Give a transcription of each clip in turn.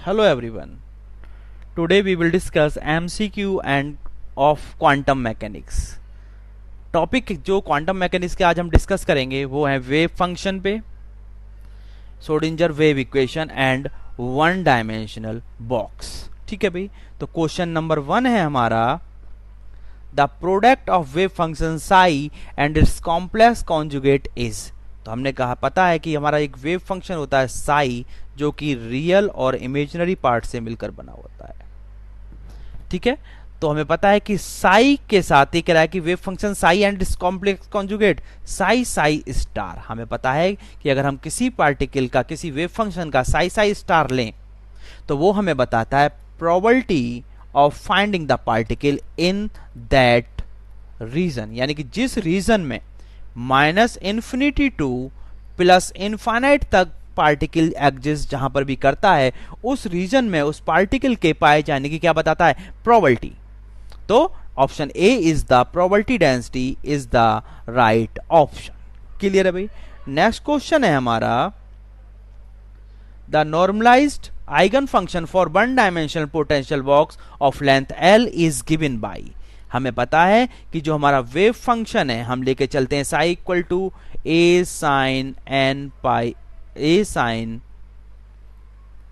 Hello everyone. Today we will discuss MCQ and of quantum mechanics. Topic जो quantum mechanics के आज हम discuss करेंगे वो है वेव फंक्शन पे, Schrödinger wave equation and one dimensional box. ठीक है भाई. तो क्वेश्चन नंबर 1 है हमारा, the product of wave function psi and it's complex conjugate is. तो हमने कहा पता है कि हमारा एक वेव फंक्शन होता है साई जो कि रियल और इमेजिनरी पार्ट से मिलकर बना होता है. ठीक है. तो हमें पता है कि साई के साथ ये कह रहा है कि wave function psi and it's complex conjugate Sai Sai star. हमें पता है कि अगर हम किसी पार्टिकल का किसी वेव फंक्शन का साई साई स्टार लें तो वो हमें बताता है probability of finding the particle in that region, यानी कि जिस रीजन में -∞ टू +∞ तक पार्टिकल एग्जिस्ट जहां पर भी करता है उस रीजन में उस पार्टिकल के पाए जाने की क्या बताता है, प्रोबेबिलिटी. तो option A is the probability density is the right option. Clear है भाई. नेक्स्ट क्वेश्चन है हमारा, the normalised eigen function for one dimensional potential box of length L is given by. हमें पता है कि जो हमारा वेव फंक्शन है हम लेके चलते हैं psi equal to A sine n pi A sine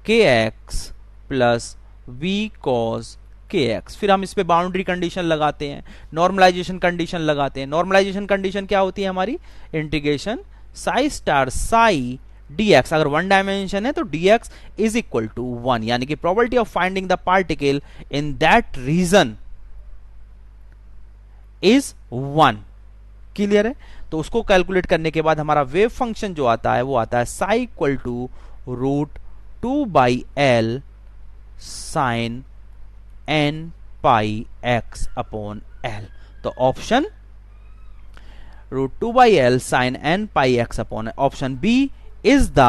k x plus v cos k x. फिर हम इस पे बाउंड्री कंडीशन लगाते हैं, नॉर्मलाइजेशन कंडीशन लगाते हैं. नॉर्मलाइजेशन कंडीशन क्या होती है हमारी, integration psi star psi dx. अगर वन डायमेंशन है तो dx इज इक्वल टू 1, यानी कि probability of finding the particle in that region is 1. Clear है. तो उसको कैलकुलेट करने के बाद हमारा वेव फंक्शन जो आता है वो आता है psi equal to √2/L sine n pi x upon L. तो option √2/L sine n pi x upon option B is the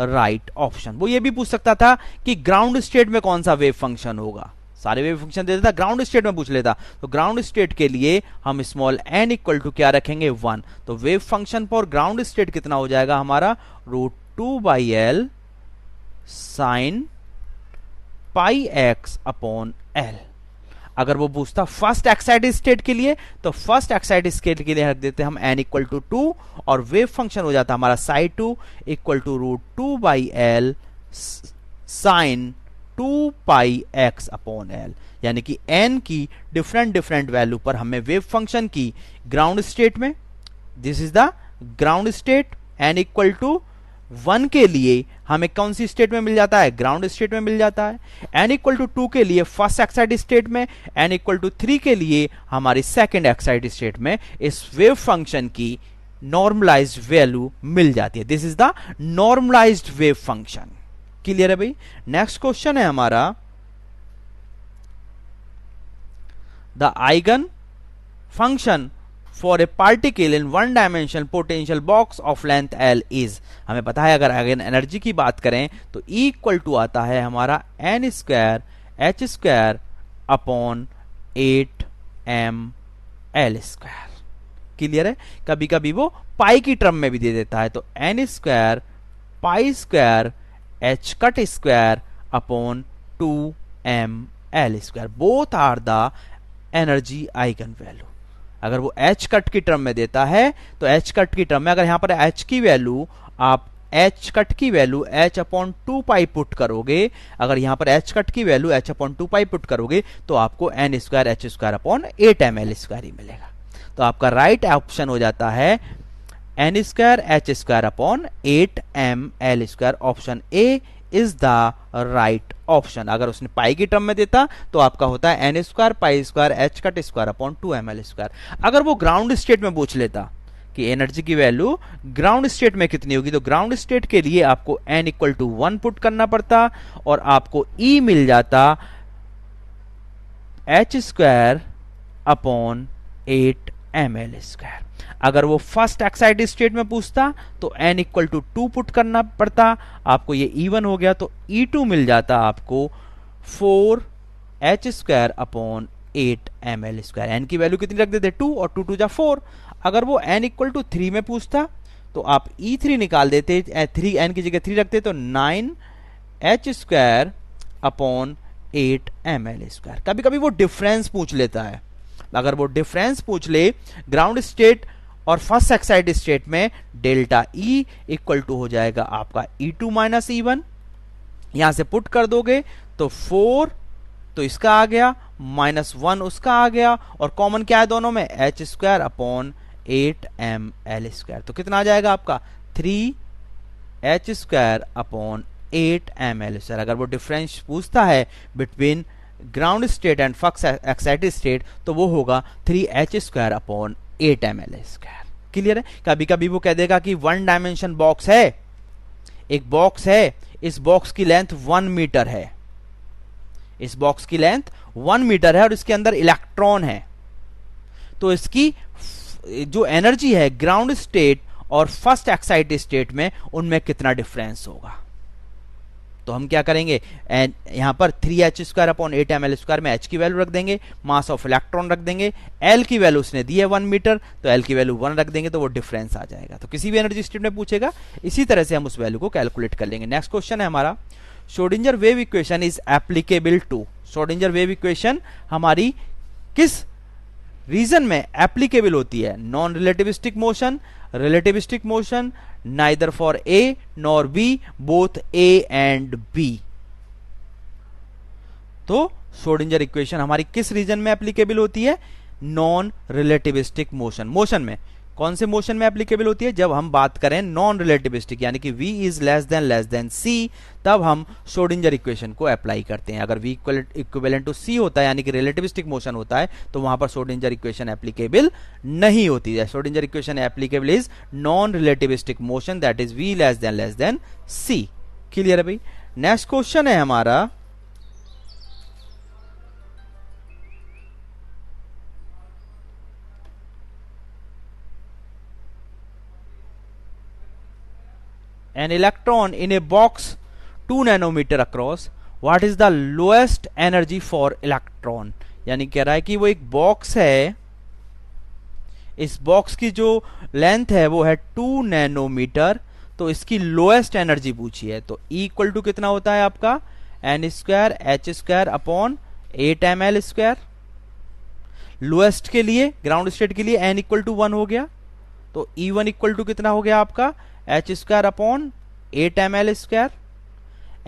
right option. वो ये भी पूछ सकता था कि ग्राउंड स्टेट में कौन सा वेव फंक्शन होगा, सारे वेव फंक्शन दे देता, ग्राउंड स्टेट में पूछ लेता. तो ग्राउंड स्टेट के लिए हम स्मॉल n इक्वल टू क्या रखेंगे, 1. तो wave function for ground state कितना हो जाएगा हमारा, √2/L sine pi x upon L. अगर वो पूछता फर्स्ट एक्साइटेड स्टेट के लिए तो फर्स्ट एक्साइटेड स्टेट के लिए रख देते हम n इक्वल टू 2 और वेव फंक्शन हो जाता हमारा psi 2 equal to √2/L sine 2 pi x upon L. यानी कि n की डिफरेंट वैल्यू पर हमें वेव फंक्शन की ग्राउंड स्टेट में, this is the ground state, n equal to 1 के लिए हमें कौन सी स्टेट में मिल जाता है, ग्राउंड स्टेट में मिल जाता है. n इक्वल टू 2 के लिए फर्स्ट एक्साइटेड स्टेट में, n इक्वल टू 3 के लिए हमारी सेकेंड एक्साइटेड स्टेट में इस वेव फंक्शन की नॉर्मलाइज्ड वैल्यू मिल जाती है. This is the normalised wave function. Clear है भाई. नेक्स्ट क्वेश्चन है हमारा, the eigen function for a particle in one dimensional potential box of length L is. हमें पता है अगर आइगन एनर्जी की बात करें तो E इक्वल टू आता है हमारा n square h square upon 8m_L square. Clear है. कभी कभी वो पाई की टर्म में भी दे देता है. तो n square pi square h cut square upon 2m_L square. Both are the energy eigen value. अगर वो h कट की टर्म में देता है तो h कट की टर्म में अगर यहां पर h की वैल्यू आप h कट की value h upon 2 pi put करोगे, अगर यहां पर h कट की value h upon 2 pi put करोगे तो आपको n square h square upon 8ml square ही मिलेगा. तो आपका राइट ऑप्शन हो जाता है n square h square upon 8ml square. Option A is the right option. अगर उसने पाई की टर्म में देता तो आपका होता है n square pi square h cut square upon 2ml square. अगर वो ग्राउंड स्टेट में पूछ लेता कि एनर्जी की वैल्यू ग्राउंड स्टेट में कितनी होगी तो ग्राउंड स्टेट के लिए आपको n इक्वल टू 1 पुट करना पड़ता और आपको E मिल जाता h square upon 8ml square. अगर वो फर्स्ट एक्साइटेड स्टेट में पूछता तो n इक्वल टू 2 पुट करना पड़ता, आपको ये E1 हो गया तो E2 मिल जाता आपको 4h square upon 8ml square. n की वैल्यू कितनी रख देते, 2 और 2 2 जा 4. अगर वो n इक्वल टू 3 में पूछता तो आप E3 निकाल देते, 3 n की जगह 3 रखते तो 9h स्क्वायर अपॉन 8ml²। कभी कभी वो डिफरेंस पूछ लेता है, अगर वो डिफरेंस पूछ ले ग्राउंड स्टेट और फर्स्ट एक्साइटेड स्टेट में, डेल्टा ई इक्वल टू हो जाएगा आपका E2 माइनस E1। यहां से पुट कर दोगे तो 4 तो इसका आ गया, -1 उसका आ गया, और कॉमन क्या है दोनों में, h² अपॉन 8ml²। तो कितना आ जाएगा आपका 3h² अपॉन 8ml²। अगर वो डिफरेंस पूछता है between ground state and first excited state तो वो होगा 3h² अपॉन 8ml²। क्लियर है? कभी कभी वो कह देगा कि 1 डायमेंशन बॉक्स है, एक बॉक्स है, इस बॉक्स की लेंथ 1 मीटर है, इस बॉक्स की लेंथ 1 मीटर है और इसके अंदर इलेक्ट्रॉन है, तो इसकी जो एनर्जी है ग्राउंड स्टेट और फर्स्ट एक्साइटेड स्टेट में, उनमें कितना डिफरेंस होगा। तो हम क्या करेंगे, यहां पर 3h² अपॉन 8ml² में h की वैल्यू रख देंगे, मास ऑफ इलेक्ट्रॉन रख देंगे, l की वैल्यू उसने दी है 1 मीटर, तो l की वैल्यू 1 रख देंगे तो वो डिफरेंस आ जाएगा। तो किसी भी एनर्जी स्टेट में पूछेगा, इसी तरह से हम उस वैल्यू को कैलकुलेट कर लेंगे। नेक्स्ट क्वेश्चन है हमारा, Schrodinger wave equation is applicable to. Schrodinger wave equation हमारी किस रीजन में एप्लीकेबल होती है, non relativistic motion, relativistic motion, neither for A nor B, both A and B. तो श्रोडिंगर इक्वेशन हमारी किस रीजन में एप्लीकेबल होती है, नॉन रिलेटिविस्टिक मोशन। मोशन में कौन से मोशन में एप्लीकेबल होती है, जब हम बात करें नॉन रिलेटिविस्टिक यानी कि v is less than c, तब हम श्रोडिंगर इक्वेशन को अप्लाई करते हैं। अगर v इक्विवेलेंट टू c होता है यानी कि रिलेटिविस्टिक मोशन होता है, तो वहां पर श्रोडिंगर इक्वेशन एप्लीकेबल नहीं होती है। Schrodinger equation applicable is non relativistic motion, that is v less than c। Clear है भाई? नेक्स्ट क्वेश्चन है हमारा, an electron in a box 2 nanometer across, what is the lowest energy for electron। यानी कह रहा है कि वो एक बॉक्स है, इस बॉक्स की जो लेंथ है वो है 2 नैनोमीटर, तो इसकी लोएस्ट एनर्जी पूछी है। तो E इक्वल टू कितना होता है आपका, n² h² upon 8ml²। Lowest के लिए, ग्राउंड स्टेट के लिए n इक्वल टू 1 हो गया, तो E1 इक्वल टू कितना हो गया आपका, h² अपॉन 8ml²।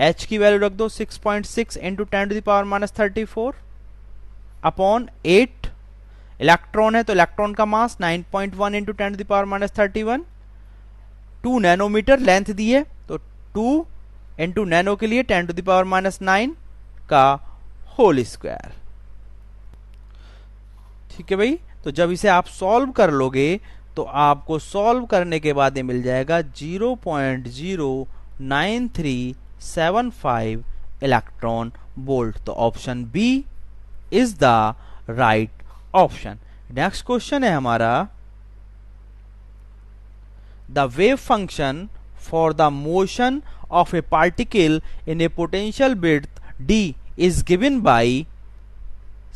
h की वैल्यू रख दो 6.6 इंटू 10⁻⁻34 अपॉन 8। इलेक्ट्रॉन है तो इलेक्ट्रॉन का मास 9.1 इंटू 10⁻31। 2 नैनोमीटर लेंथ दी है, तो 2 इंटू नैनो के लिए 10⁻⁹ का होल स्क्वायर। ठीक है भाई? तो जब इसे आप सॉल्व कर लोगे तो आपको सॉल्व करने के बाद ये मिल जाएगा 0.09375 इलेक्ट्रॉन वोल्ट। तो option B is the right option. Next question है हमारा, the wave function for the motion of a particle in a potential width d is given by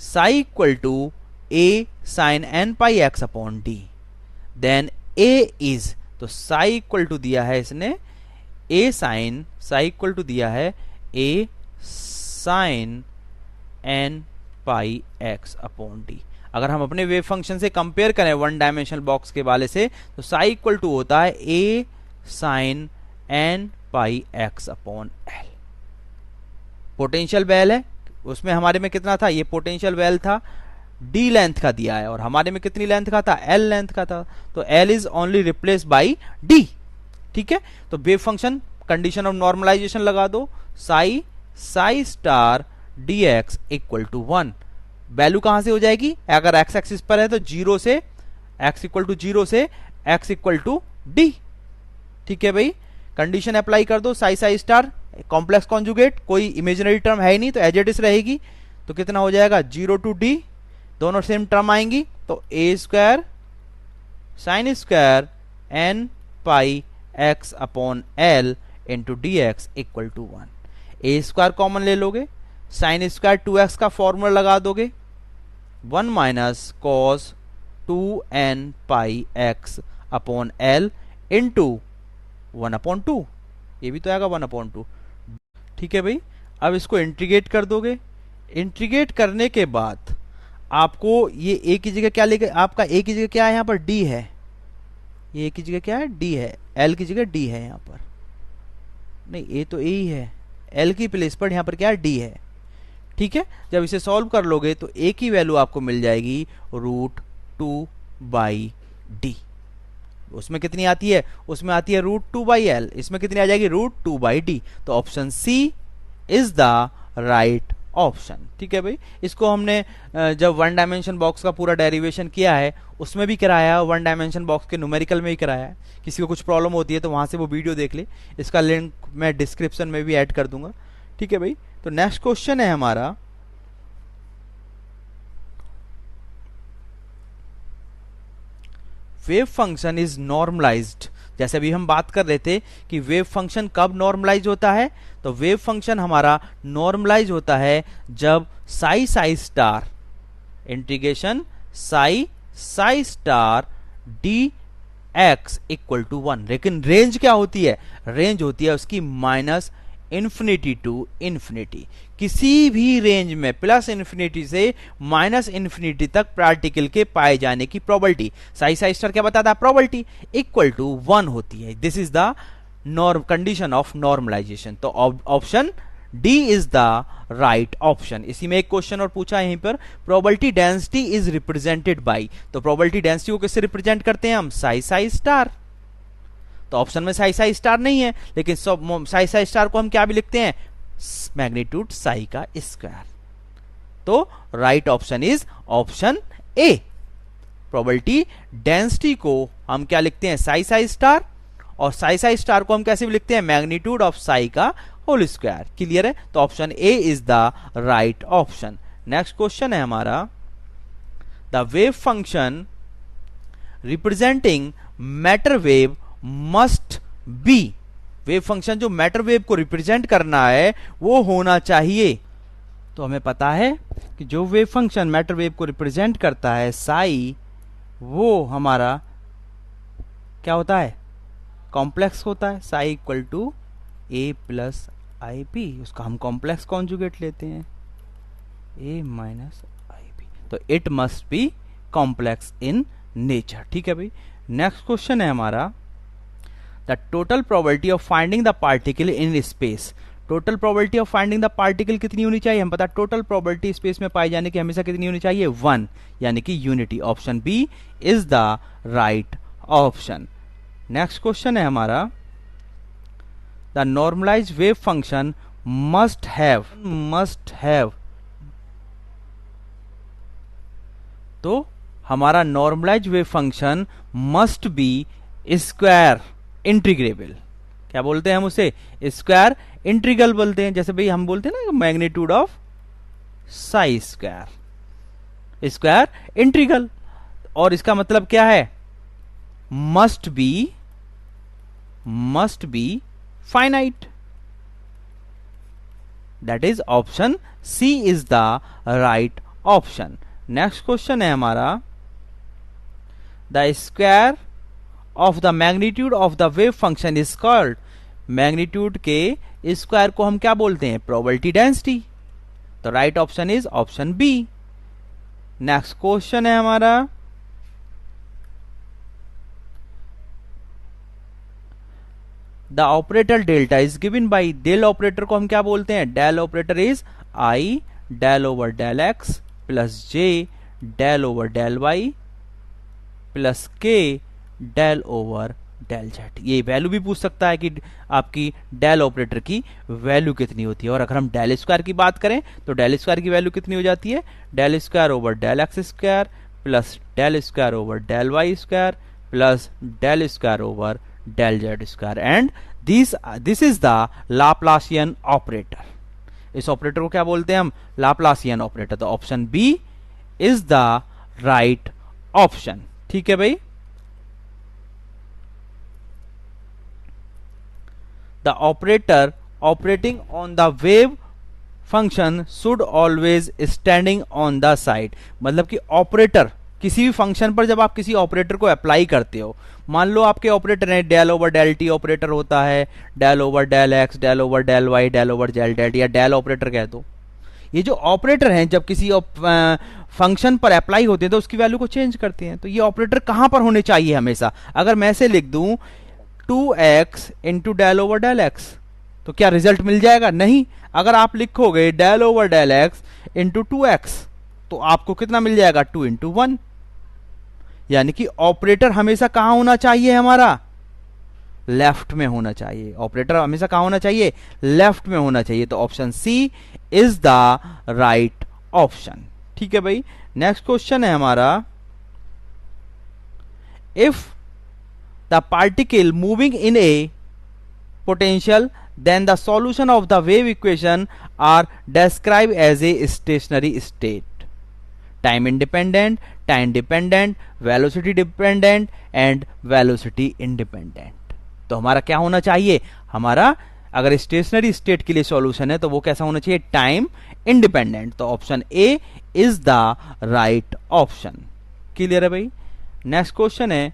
psi equal to a sin n pi x upon d। Then a is, तो psi equal to दिया है इसने a sin, psi equal to दिया है a sin n pi x upon d। अगर हम अपने wave function से कंपेयर करें 1 डायमेंशनल बॉक्स के वाले से, तो psi इक्वल टू होता है a sin n pi x upon l। Potential well है, उसमें हमारे में कितना था, ये पोटेंशियल वेल था, d लेंथ का दिया है, और हमारे में कितनी लेंथ का था, l लेंथ का था, तो l is only replace by d। ठीक है? तो wave function condition of normalisation लगा दो, psi star dx equal to 1। Value कहां से हो जाएगी, अगर x एक्सिस पर है तो 0 से x इक्वल टू 0 से x इक्वल टू d। ठीक है भाई? कंडीशन अप्लाई कर दो, psi स्टार कॉम्प्लेक्स कॉन्जुगेट, कोई इमेजिनरी टर्म है ही नहीं तो एज इट इज रहेगी, तो कितना हो जाएगा 0 टू d, दोनों सेम टर्म आएंगी, तो a² sin square n pi x upon l into dx equal to 1। a² common ले लोगे, sin स्क्वायर 2x का फॉर्मूला लगा दोगे, 1 माइनस कॉस 2n पाई x upon l into 1 upon 2, ये भी तो आएगा 1 अपॉन 2। ठीक है भाई? अब इसको इंटीग्रेट कर दोगे। इंटीग्रेट करने के बाद आपको ये ए की जगह क्या लेके, आपका ए की जगह क्या है यहाँ पर, डी है। ये ए की जगह क्या है, डी है। एल की जगह डी है यहाँ पर, नहीं ए तो ए ही है, एल की प्लेस पर यहाँ पर क्या है, डी है। ठीक है, जब इसे सॉल्व कर लोगे तो ए की वैल्यू आपको मिल जाएगी √2/d। उसमें कितनी आती है, उसमें आती है √2/l, इसमें कितनी आ जाएगी, √2/d। तो option C is the right option. ठीक है भाई, इसको हमने जब वन डायमेंशन बॉक्स का पूरा डेरिवेशन किया है उसमें भी कराया है, वन डायमेंशन बॉक्स के न्यूमेरिकल में भी कराया है। किसी को कुछ प्रॉब्लम होती है तो वहां से वो वीडियो देख ले, इसका लिंक मैं डिस्क्रिप्शन में भी ऐड कर दूंगा। ठीक है भाई, तो नेक्स्ट क्वेश्चन है हमारा, वेव फंक्शन इज नॉर्मलाइज्ड। जैसे अभी हम बात कर रहे थे कि वेव फंक्शन कब नॉर्मलाइज होता है, तो वेव फंक्शन हमारा नॉर्मलाइज होता है जब psi star integration psi star d x equal to 1। लेकिन रेंज क्या होती है, रेंज होती है उसकी -इन्फिनिटी टू इन्फिनिटी। किसी भी रेंज में +इन्फिनिटी से -इन्फिनिटी तक पार्टिकल के पाए जाने की प्रोबेबिलिटी, साई स्टार क्या बताता है, प्रोबेबिलिटी इक्वल टू 1 होती है। This is the condition of normalization. तो option D is the right option. इसी में एक क्वेश्चन और पूछा है यहीं पर, probability density is represented by. तो प्रोबेबिलिटी डेंसिटी को किससे रिप्रेजेंट करते हैं हम, साई स्टार। तो ऑप्शन में साई स्टार नहीं है, लेकिन साई स्टार को हम क्या भी लिखते हैं, मैग्नीट्यूड साई का स्क्वायर। तो right option is option A. Probability density को हम क्या लिखते हैं, साई स्टार, और साई स्टार को हम कैसे भी लिखते हैं, मैग्नीट्यूड ऑफ साई का होल स्क्वायर। क्लियर है, तो option A is the right option. Next question है हमारा, the wave function representing matter wave must be. Wave function जो मैटर वेव को रिप्रेजेंट करना है वो होना चाहिए। तो हमें पता है कि जो वेव फंक्शन मैटर वेव को रिप्रेजेंट करता है साई, वो हमारा क्या होता है, कॉम्प्लेक्स होता है। Psi equal to a plus i p, उसका हम कॉम्प्लेक्स कॉन्जुगेट लेते हैं, a माइनस आई पी। तो it must be complex in nature. ठीक है भाई, नेक्स्ट क्वेश्चन है हमारा, the total probability of finding the particle in space. Total probability of finding the particle कितनी होनी चाहिए, हम पता टोटल प्रोबेबिलिटी स्पेस में पाए जाने की हमेशा कितनी होनी चाहिए, 1, यानी कि unity. Option B is the right option. Next question है हमारा, the normalised wave function must have. तो हमारा normalised wave function must be square integrable. क्या बोलते हैं हम उसे, स्क्वायर इंटीग्रल बोलते हैं। जैसे भाई हम बोलते हैं ना magnitude of psi square integral, और इसका मतलब क्या है, must be finite. That is option C is the right option. Next question है हमारा, the square of the magnitude of the wave function is called. Magnitude के स्क्वायर को हम क्या बोलते हैं, प्रोबेबिलिटी डेंसिटी। तो right option is option B. Next question है हमारा, the operator delta is given by. Del operator को हम क्या बोलते हैं, del operator is i del over del x plus j del over del y plus k del over del z. ये value भी पूछ सकता है कि आपकी डेल ऑपरेटर की वैल्यू कितनी होती है। और अगर हम डेल स्क्वायर की बात करें तो डेल स्क्वायर की वैल्यू कितनी हो जाती है, del square over del x square plus del square over del y square plus del square over del z square. And this is the Laplacian operator. इस ऑपरेटर को क्या बोलते हैं हम, लाप्लासियन ऑपरेटर। तो option B is the right option. ठीक है भाई, the operator operating on the wave function should always standing on the side। मतलब कि ऑपरेटर किसी भी फंक्शन पर जब आप किसी ऑपरेटर को अप्लाई करते हो, मान लो आपके ऑपरेटर हैं del over del t operator होता है, del over del x, del over del y, del over del del t, या डेल ऑपरेटर कह दो। ये जो ऑपरेटर हैं जब किसी फंक्शन पर अप्लाई होते हैं तो उसकी वैल्यू को चेंज करते हैं। तो ये ऑपरेटर कहां पर होने चाहिए हमेशा? अगर मैं ऐसे लिख दूं 2x into del over del x, तो क्या रिजल्ट मिल जाएगा? नहीं। अगर आप लिखोगे del over del x into 2x, तो आपको कितना मिल जाएगा? 2 इंटू 1। यानी कि ऑपरेटर हमेशा कहां होना चाहिए? हमारा लेफ्ट में होना चाहिए। ऑपरेटर हमेशा कहां होना चाहिए? लेफ्ट में होना चाहिए। तो option C is the right option. ठीक है भाई। नेक्स्ट क्वेश्चन है हमारा, if the particle moving in a potential then the solution of the wave equation are described as a stationary state, time independent, time dependent, velocity dependent and velocity independent। तो हमारा क्या होना चाहिए? हमारा अगर stationery state के लिए solution है तो वो कैसा होना चाहिए? Time independent. तो option A is the right option. Clear है भाई। नेक्स्ट क्वेश्चन है,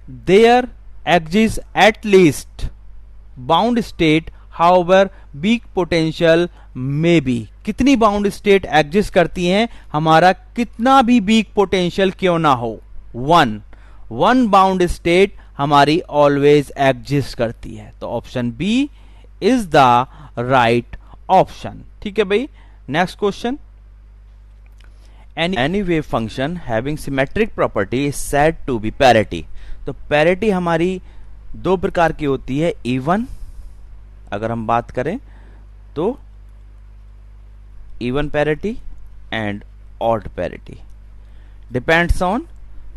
there exist at least bound state however weak potential में बी। कितनी बाउंड स्टेट एग्जिस्ट करती हैं? हमारा कितना भी वीक पोटेंशियल क्यों ना हो, वन बाउंड स्टेट हमारी ऑलवेज एग्जिस्ट करती है। तो option B is the right option. ठीक है भाई। Next question, any wave function having symmetric property is said to be parity. तो पैरिटी हमारी दो प्रकार की होती है, इवन अगर हम बात करें तो even parity and odd parity. Depends on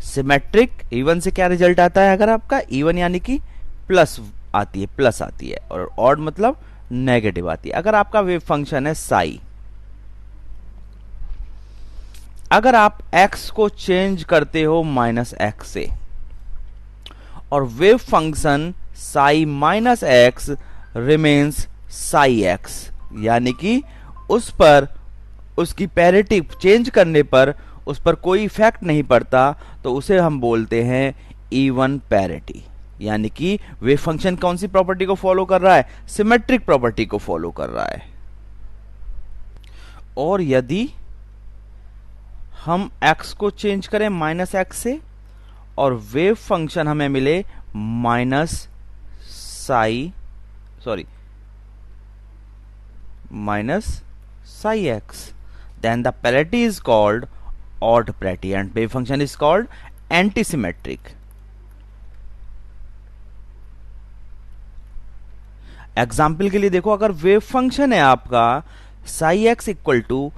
symmetric. Even से क्या रिजल्ट आता है? अगर आपका इवन यानी कि प्लस आती है, और ऑड मतलब नेगेटिव आती है। अगर आपका वेव फंक्शन है साई, अगर आप x को चेंज करते हो माइनस एक्स से, और wave function psi minus x remains Sai x, यानी कि उस पर उसकी पैरिटी चेंज करने पर उस पर कोई इफेक्ट नहीं पड़ता, तो उसे हम बोलते हैं इवन पैरिटी। यानी कि वेव फंक्शन कौन सी प्रॉपर्टी को फॉलो कर रहा है? सिमेट्रिक प्रॉपर्टी को फॉलो कर रहा है। और यदि हम x को चेंज करें माइनस एक्स से और वेव फंक्शन हमें मिले minus psi x, then the parity is called odd parity and wave function is called antisymmetric। Example के लिए देखो, अगर वेव फंक्शन है आपका psi x equal to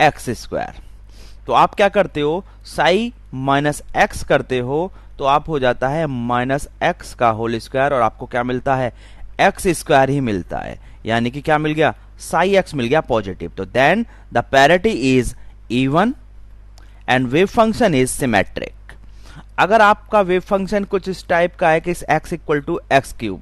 x square, तो आप क्या करते हो? साई माइनस एक्स करते हो तो आप हो जाता है माइनस एक्स का होल स्क्वायर, और आपको क्या मिलता है? एक्स स्क्वायर ही मिलता है। यानी कि क्या मिल गया? साई एक्स मिल गया पॉजिटिव। तो then the parity is even and wave function is symmetric. अगर आपका वेव फंक्शन कुछ इस टाइप का है कि x equal to x cube,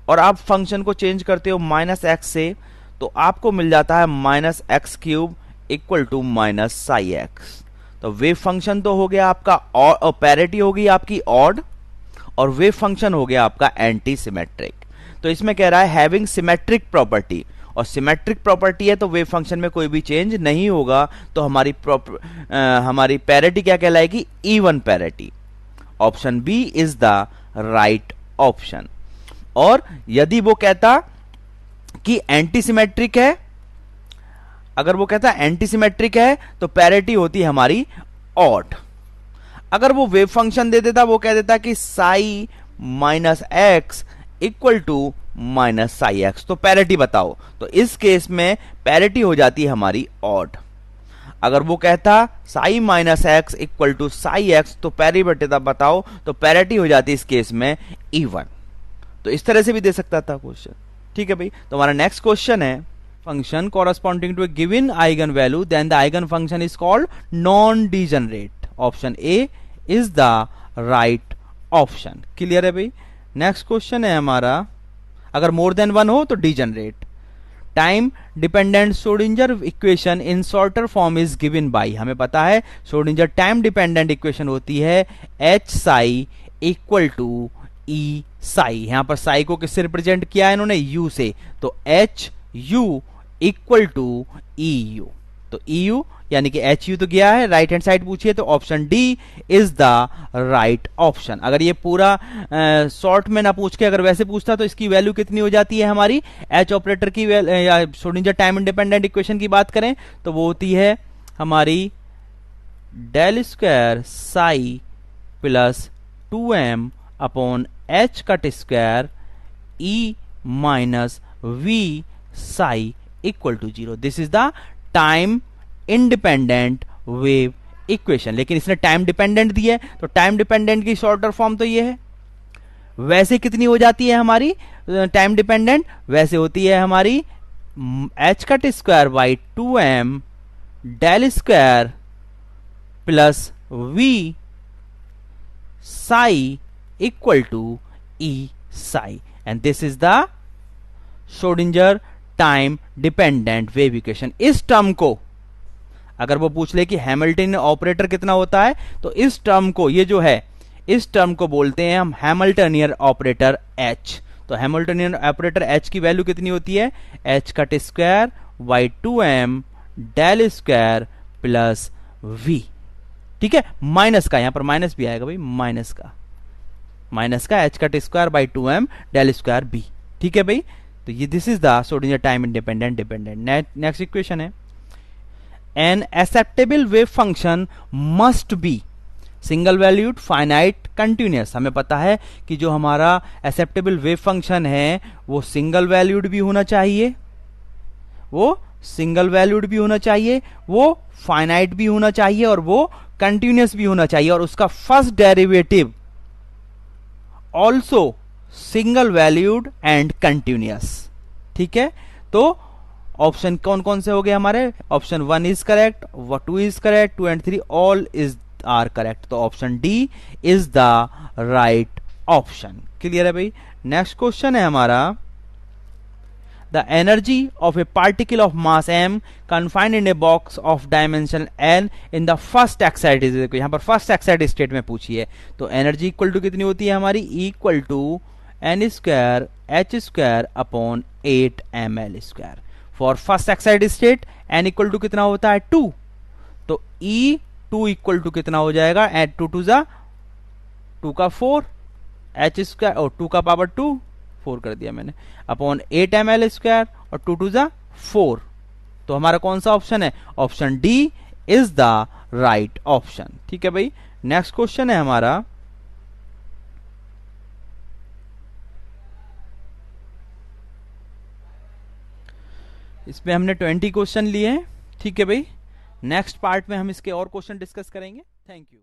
और आप फंक्शन को चेंज करते हो माइनस एक्स से, तो आपको मिल जाता है minus x cube equal to minus psi x. तो वेव फंक्शन तो हो गया आपका, और पैरिटी होगी आपकी ऑड, और वेव फंक्शन हो गया आपका एंटी सिमेट्रिक। तो इसमें कह रहा है हैविंग सिमेट्रिक प्रॉपर्टी, और सिमेट्रिक प्रॉपर्टी है तो वेव फंक्शन में कोई भी चेंज नहीं होगा, तो हमारी पैरिटी क्या कहलाएगी? Even parity. Option B is the right option. और यदि वो कहता कि एंटी सिमेट्रिक है, अगर वो कहता एंटी सिमेट्रिक है तो पैरिटी होती है हमारी ऑड। अगर वो वेव फंक्शन दे देता, वो कह देता कि psi minus x equal to minus psi x, तो पैरिटी बताओ, तो इस केस में पैरिटी हो जाती है हमारी ऑड। अगर वो कहता psi minus x equal to psi x, तो पैरिटी बताओ, तो पैरिटी हो जाती है इस केस में इवन। तो इस तरह से भी दे सकता था क्वेश्चन। ठीक है भाई। तो हमारा नेक्स्ट क्वेश्चन है, function corresponding to a given eigen value then the eigen function is called non-degenerate। Option A is the right option. Clear है भाई। नेक्स्ट क्वेश्चन है हमारा, अगर मोर देन वन हो तो degenerate. Time dependent Schrodinger equation in shorter form is given bye, हमें पता है श्रोडिंगर टाइम डिपेंडेंट इक्वेशन होती है H Sai equal to E Sai. यहां पर साई को किससे रिप्रेजेंट किया है इन्होंने, यू से, तो H u equal to E u. तो ई यू यानी कि एच यू तो गया है, राइट हैंड साइड पूछिए तो option D is the right option. अगर ये पूरा शॉर्ट में ना पूछ के अगर वैसे पूछता तो इसकी वैल्यू कितनी हो जाती है हमारी, एच ऑपरेटर की या श्रोडिंगर टाइम इंडिपेंडेंट इक्वेशन की बात करें तो वो होती है हमारी del square psi plus 2m अपॉन h cut square E minus V psi equal to 0। This is the time independent wave equation. लेकिन इसने टाइम डिपेंडेंट दी है तो टाइम डिपेंडेंट की शॉर्टर फॉर्म तो ये है। वैसे कितनी हो जाती है हमारी टाइम डिपेंडेंट, वैसे होती है हमारी h cut square by 2m del square plus V psi equal to E psi, and this is the Schrodinger time dependent wave equation. इस टर्म को अगर वो पूछ ले कि हैमिल्टनियन ऑपरेटर कितना होता है तो इस टर्म को, ये जो है इस टर्म को बोलते हैं हम हैमिल्टनियन ऑपरेटर H। तो हैमिल्टनियन ऑपरेटर H की वैल्यू कितनी होती है, h cut square by 2m del square plus v। ठीक है, माइनस का, यहां पर माइनस भी आएगा भाई, माइनस का H cut square by 2m del square b। ठीक है भाई, तो ये this is the Schrodinger time independent dependent. Next equation है an acceptable wave function must be single valued finite continuous. हमें पता है कि जो हमारा एक्सेप्टेबल वेव फंक्शन है वो सिंगल वैल्यूड भी होना चाहिए, वो सिंगल वैल्यूड भी होना चाहिए, वो फाइनाइट भी होना चाहिए और वो कंटिन्यूअस भी होना चाहिए, और उसका first derivative also single valued and continuous. ठीक है, तो ऑप्शन कौन कौन से हो गए हमारे, option 1 is correct, 2 is correct, 2 and 3 all is are correct. तो option D is the right option. Clear है भाई। नेक्स्ट क्वेश्चन है हमारा the energy of a particle of mass m confined in a box of dimension n in the first excited, देखो यहां पर first excited state में पूछी है, तो एनर्जी इक्वल टू कितनी होती है हमारी, equal to n square h square upon 8 ml square. For first excited state n equal to कितना होता है 2, तो E2 इक्वल टू कितना हो जाएगा, एट 2 टू जा 2 का 4 h स्क्वायर और 2 का पावर 2 4 कर दिया मैंने अपॉन 8 ml स्क्वायर और 2 टू जा 4। तो हमारा कौन सा ऑप्शन है, option D is the right option. ठीक है भाई। नेक्स्ट क्वेश्चन है हमारा इसमें हमने 20 क्वेश्चन लिए हैं। ठीक है भाई, नेक्स्ट पार्ट में हम इसके और क्वेश्चन डिस्कस करेंगे। Thank you.